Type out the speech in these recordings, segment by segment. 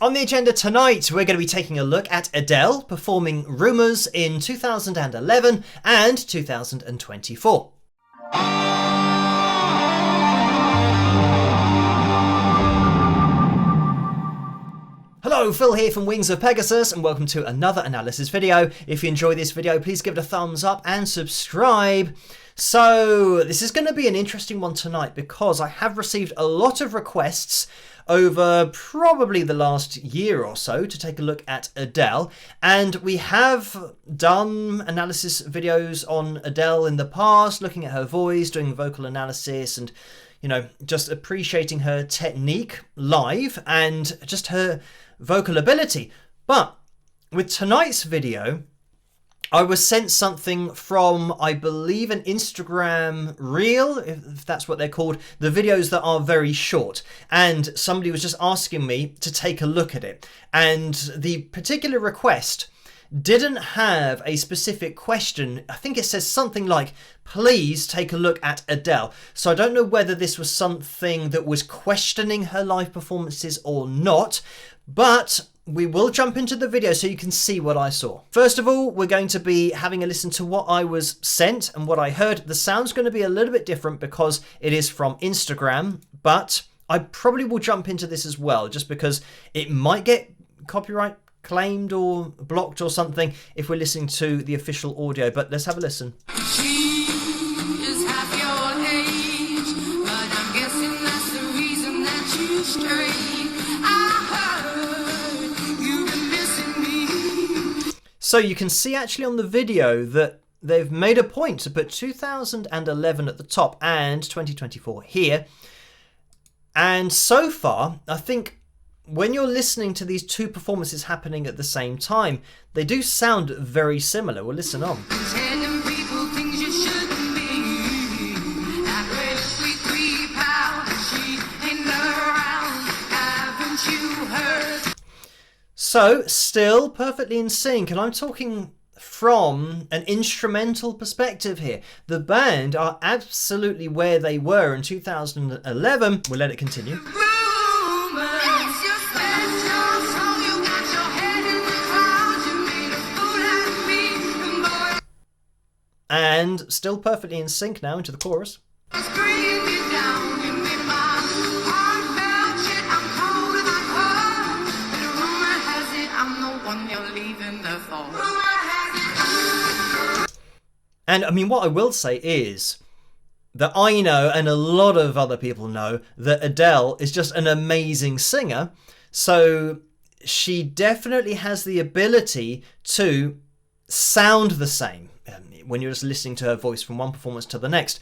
On the agenda tonight, we're going to be taking a look at Adele performing Rumours in 2011 and 2024. Hello, Phil here from Wings of Pegasus, and welcome to another analysis video. If you enjoy this video, please give it a thumbs up and subscribe. So this is going to be an interesting one tonight because I have received a lot of requests over probably the last year or so to take a look at Adele, and we have done analysis videos on Adele in the past, looking at her voice, doing vocal analysis, and just appreciating her technique live and just her vocal ability. But with tonight's video, I was sent something from, I believe, an Instagram reel, if that's what they're called, the videos that are very short. And somebody was just asking me to take a look at it. And the particular request didn't have a specific question. I think it says something like, please take a look at Adele. So I don't know whether this was something that was questioning her live performances or not, but we will jump into the video so you can see what I saw. First of all, we're going to be having a listen to what I was sent and what I heard. The sound's going to be a little bit different because it is from Instagram, but I probably will jump into this as well, just because it might get copyright claimed or blocked or something if we're listening to the official audio. But let's have a listen. So you can see actually on the video that they've made a point to put 2011 at the top and 2024 here. And so far, I think when you're listening to these two performances happening at the same time, they do sound very similar. Well, listen on. So, still perfectly in sync, and I'm talking from an instrumental perspective here. The band are absolutely where they were in 2011. We'll let it continue. And still perfectly in sync now into the chorus. And I mean, what I will say is that I know, and a lot of other people know, that Adele is just an amazing singer. So she definitely has the ability to sound the same when you're just listening to her voice from one performance to the next.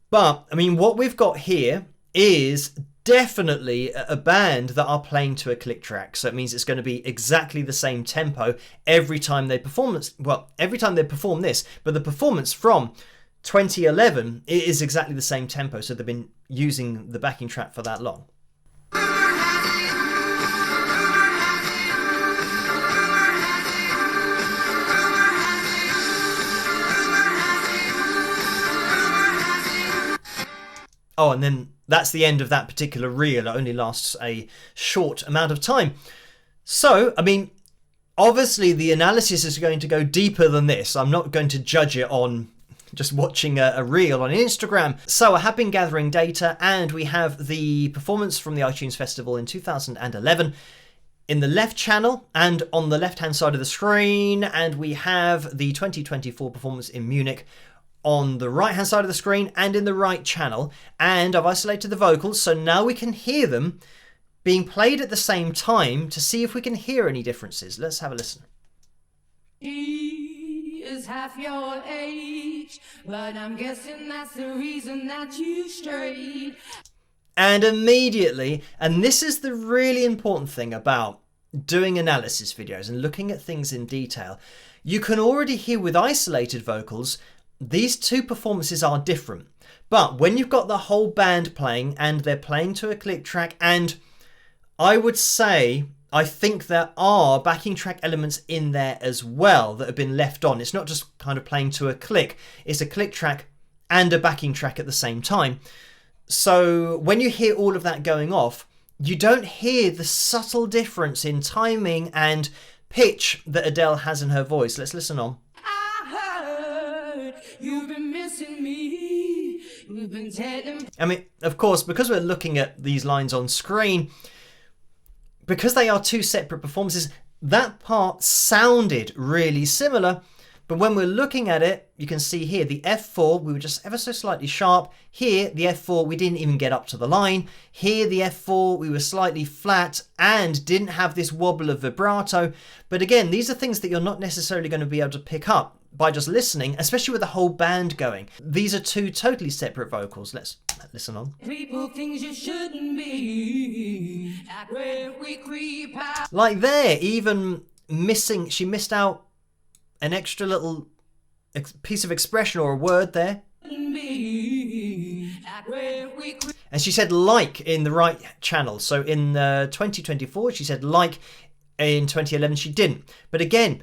But I mean, what we've got here is definitely a band that are playing to a click track. So it means it's going to be exactly the same tempo every time they perform this. Well, every time they perform this, but the performance from 2011 is exactly the same tempo. So they've been using the backing track for that long. Oh, and then that's the end of that particular reel. It only lasts a short amount of time. So, I mean, obviously the analysis is going to go deeper than this. I'm not going to judge it on just watching a reel on Instagram. So I have been gathering data, and we have the performance from the iTunes Festival in 2011 in the left channel and on the left-hand side of the screen, and we have the 2024 performance in Munich on the right hand side of the screen and in the right channel. And I've isolated the vocals, so now we can hear them being played at the same time to see if we can hear any differences. Let's have a listen. He is half your age, but I'm guessing that's the reason that you strayed. And immediately, and this is the really important thing about doing analysis videos and looking at things in detail, you can already hear with isolated vocals these two performances are different. But when you've got the whole band playing and they're playing to a click track, and I would say, I think there are backing track elements in there as well that have been left on. It's not just kind of playing to a click. It's a click track and a backing track at the same time. So when you hear all of that going off, you don't hear the subtle difference in timing and pitch that Adele has in her voice. Let's listen on. I heard you've been missing me. You've been telling. I mean, of course, because we're looking at these lines on screen, because they are two separate performances, that part sounded really similar. But when we're looking at it, you can see here the F4, we were just ever so slightly sharp. Here, the F4, we didn't even get up to the line. Here, the F4, we were slightly flat and didn't have this wobble of vibrato. But again, these are things that you're not necessarily going to be able to pick up by just listening, especially with the whole band going. These are two totally separate vocals. Let's listen on. People things you shouldn't be. Like when we creep out. Like there, even missing, she missed out an extra little piece of expression or a word there. And she said like in the right channel. So in 2024, she said like. In 2011, she didn't. But again,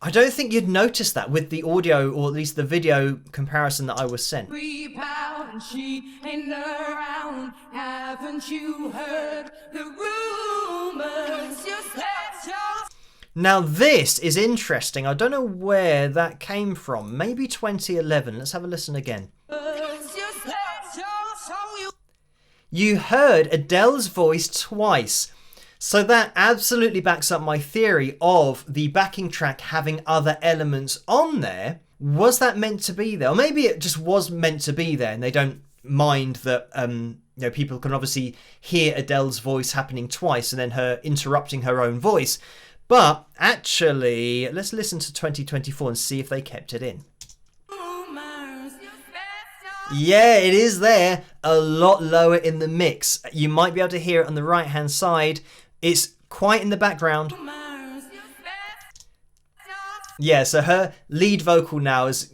I don't think you'd notice that with the audio, or at least the video comparison that I was sent. And she ain't around. Haven't you heard the rumors? Just let your Now this is interesting. I don't know where that came from. Maybe 2011. Let's have a listen again. just let your soul. You heard Adele's voice twice. So that absolutely backs up my theory of the backing track having other elements on there. Was that meant to be there? Or maybe it just was meant to be there and they don't mind that people can obviously hear Adele's voice happening twice and then her interrupting her own voice. But actually, let's listen to 2024 and see if they kept it in. Yeah, it is there. A lot lower in the mix. You might be able to hear it on the right-hand side. It's quite in the background. Yeah, so her lead vocal now is,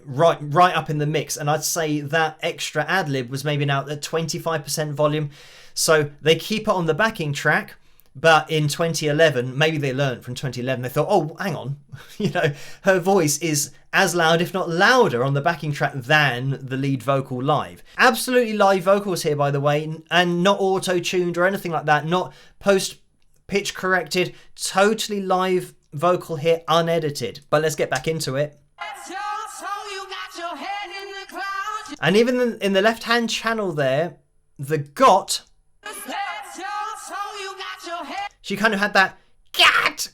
right up in the mix. And I'd say that extra ad-lib was maybe now at 25% volume. So they keep it on the backing track. But in 2011, maybe they learned from 2011, they thought, oh, hang on, her voice is as loud, if not louder, on the backing track than the lead vocal live. Absolutely live vocals here, by the way, and not auto-tuned or anything like that, not post-pitch corrected, totally live vocal here, unedited. But let's get back into it. And even in the left-hand channel there, the got... She kind of had that cat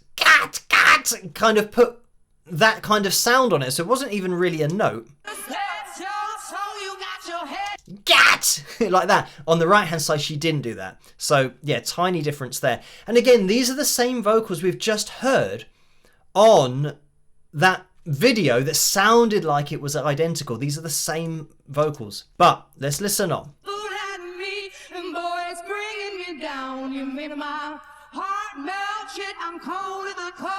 kind of put that kind of sound on it. So it wasn't even really a note. Gat! Like that. On the right hand side, she didn't do that. So yeah, tiny difference there. And again, these are the same vocals we've just heard on that video that sounded like it was identical. These are the same vocals. But let's listen on. Heart melt shit, I'm cold to the core.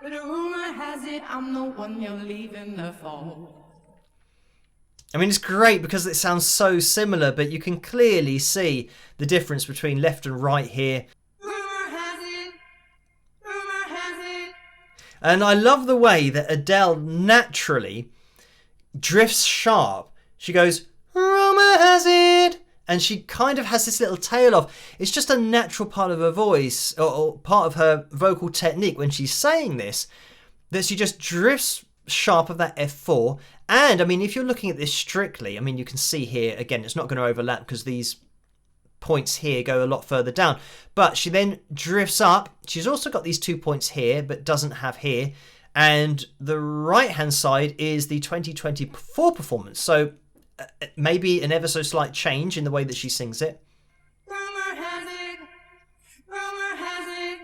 But the rumor has it I'm the one you're leaving the fall. I mean, it's great because it sounds so similar, but you can clearly see the difference between left and right here. Rumor has it. And I love the way that Adele naturally drifts sharp. She goes, rumor has it. And she kind of has this little tail off. It's just a natural part of her voice, or part of her vocal technique when she's saying this, that she just drifts sharp of that F4. And, I mean, if you're looking at this strictly, I mean, you can see here, again, it's not going to overlap because these points here go a lot further down. But she then drifts up. She's also got these 2 points here, but doesn't have here. And the right-hand side is the 2024 performance. So maybe an ever so slight change in the way that she sings it. Rumor has it. Rumor has it.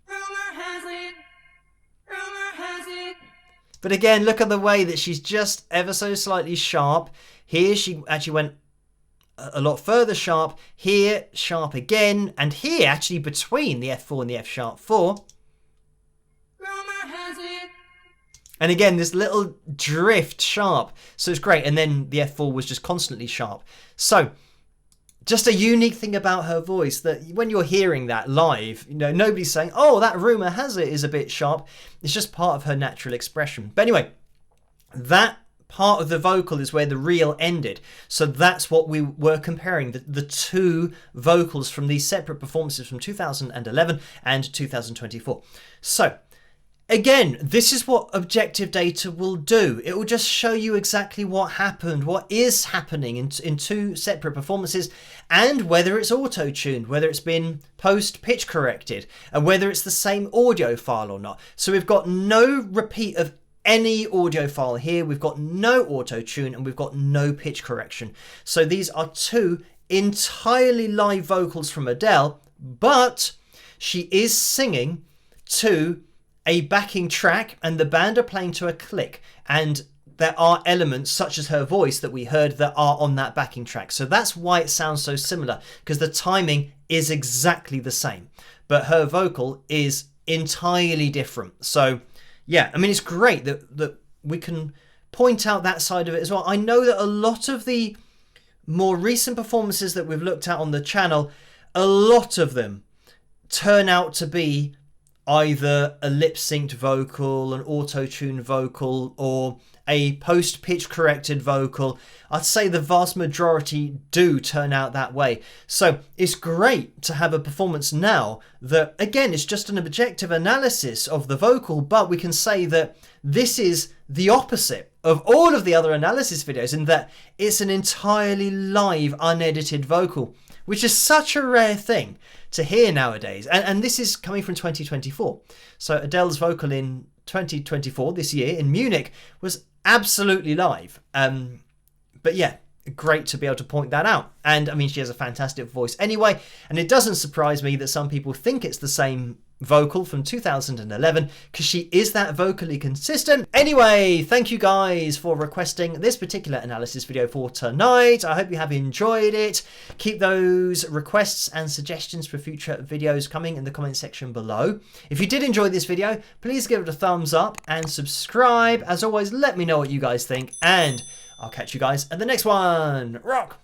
Rumor has it. Rumor has it. But again, look at the way that she's just ever so slightly sharp. Here she actually went a lot further sharp. Here, sharp again. And here, actually between the F4 and the F sharp 4. Rumor has it. And again, this little drift sharp. So it's great. And then the F4 was just constantly sharp. So just a unique thing about her voice, that when you're hearing that live, nobody's saying, oh, that rumor has it is a bit sharp. It's just part of her natural expression. But anyway, that part of the vocal is where the reel ended. So that's what we were comparing, the two vocals from these separate performances from 2011 and 2024. So again, this is what objective data will do. It will just show you exactly what happened, what is happening in two separate performances, and whether it's auto-tuned, whether it's been post-pitch corrected, and whether it's the same audio file or not. So we've got no repeat of any audio file here, we've got no auto-tune, and we've got no pitch correction. So these are two entirely live vocals from Adele, but she is singing to a backing track and the band are playing to a click, and there are elements such as her voice that we heard that are on that backing track. So that's why it sounds so similar, because the timing is exactly the same, but her vocal is entirely different. So yeah, I mean, it's great that we can point out that side of it as well. I know that a lot of the more recent performances that we've looked at on the channel, a lot of them turn out to be either a lip-synced vocal, an auto-tuned vocal, or a post-pitch corrected vocal. I'd say the vast majority do turn out that way. So it's great to have a performance now that, again, is just an objective analysis of the vocal, but we can say that this is the opposite of all of the other analysis videos in that it's an entirely live, unedited vocal, which is such a rare thing to hear nowadays. And this is coming from 2024. So Adele's vocal in 2024, this year, in Munich, was absolutely live. But yeah, great to be able to point that out. And I mean, she has a fantastic voice anyway, and it doesn't surprise me that some people think it's the same vocal from 2011 because she is that vocally consistent. Anyway, thank you guys for requesting this particular analysis video for tonight. I hope you have enjoyed it. Keep those requests and suggestions for future videos coming in the comment section below. If you did enjoy this video, please give it a thumbs up and subscribe. As always, let me know what you guys think, and I'll catch you guys at the next one. Rock!